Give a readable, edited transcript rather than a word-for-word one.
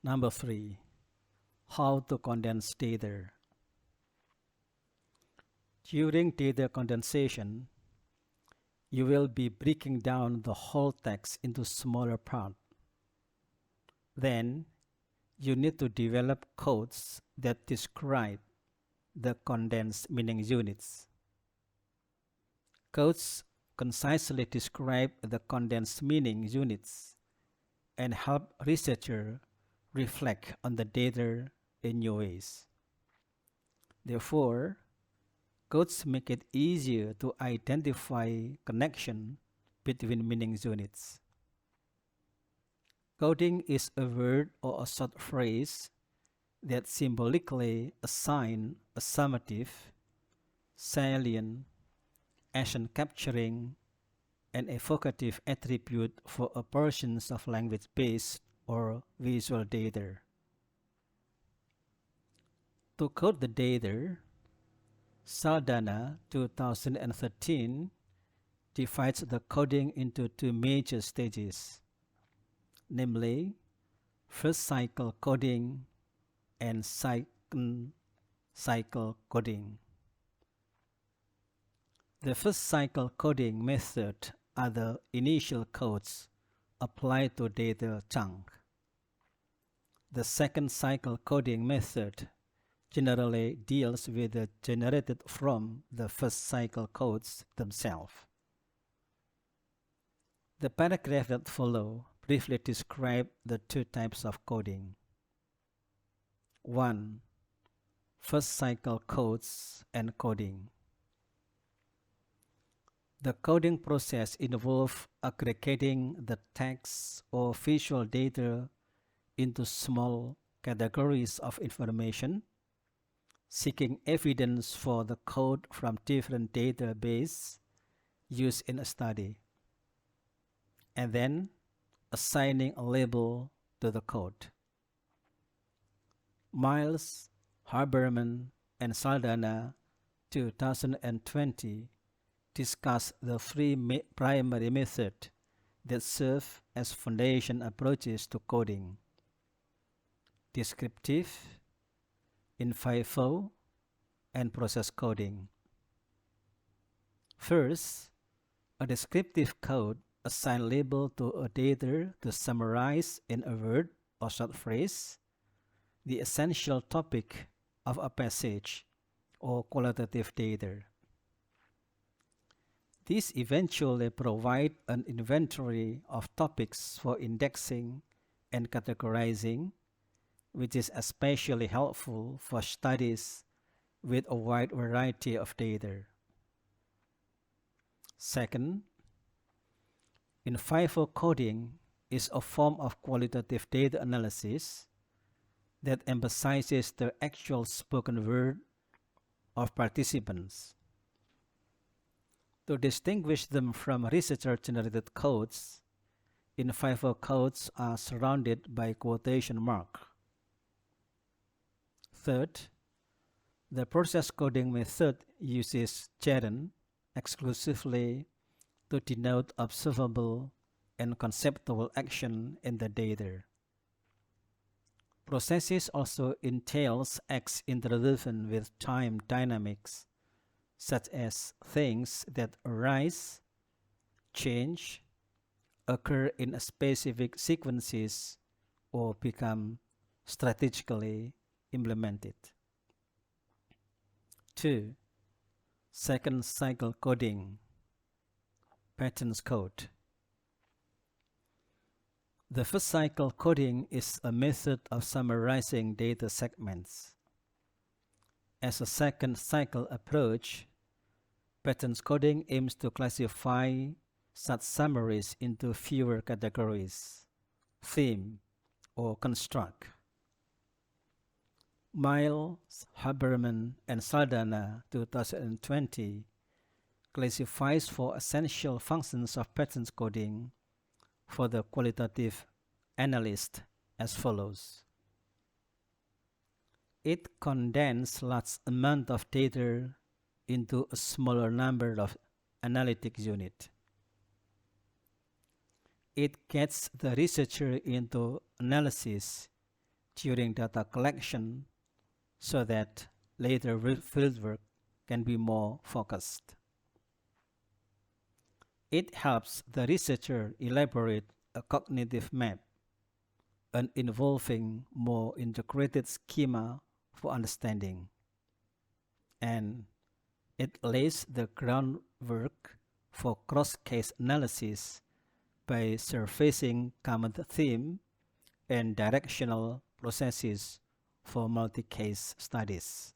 Number 3. How to condense data. During data condensation, you will be breaking down the whole text into smaller parts. Then, you need to develop codes that describe the condensed meaning units. Codes concisely describe the condensed meaning units and help researchers reflect on the data in new ways. Therefore, codes make it easier to identify connection between meaning units. Coding is a word or a short phrase that symbolically assign a summative, salient, action-capturing, and evocative attribute for a portion of language-based or visual data. To code the data, Saldana 2013 divides the coding into two major stages, namely first cycle coding and second cycle coding. The first cycle coding method are the initial codes applied to data chunk. The second cycle coding method generally deals with the generated from the first cycle codes themselves. The paragraph that follow briefly describe the two types of coding. 1. First cycle codes and coding. The coding process involves aggregating the text or visual data into small categories of information, seeking evidence for the code from different databases used in a study, and then assigning a label to the code. Miles, Haberman, and Saldana 2020 discuss the three primary methods that serve as foundation approaches to coding: descriptive, in FIFO, and process coding. First, a descriptive code assigns label to a data to summarize in a word or short phrase the essential topic of a passage or qualitative data. These eventually provide an inventory of topics for indexing and categorizing, which is especially helpful for studies with a wide variety of data. Second, in FIFO coding is a form of qualitative data analysis that emphasizes the actual spoken word of participants. To distinguish them from researcher-generated codes, in FIFO codes are surrounded by quotation marks. Third, the process coding method uses gerund exclusively to denote observable and conceptual action in the data. Processes also entails acts interwoven with time dynamics, such as things that arise, change, occur in specific sequences, or become strategically implemented. 2. Second cycle coding, patterns code. The first cycle coding is a method of summarizing data segments. As a second cycle approach, patterns coding aims to classify such summaries into fewer categories, theme, or construct. Miles, Haberman, and Saldana 2020 classifies four essential functions of patterns coding for the qualitative analyst as follows. It condenses large amount of data into a smaller number of analytic units. It gets the researcher into analysis during data collection so that later fieldwork can be more focused. It helps the researcher elaborate a cognitive map and involving more integrated schema for understanding. And it lays the groundwork for cross-case analysis by surfacing common theme and directional processes for multi-case studies.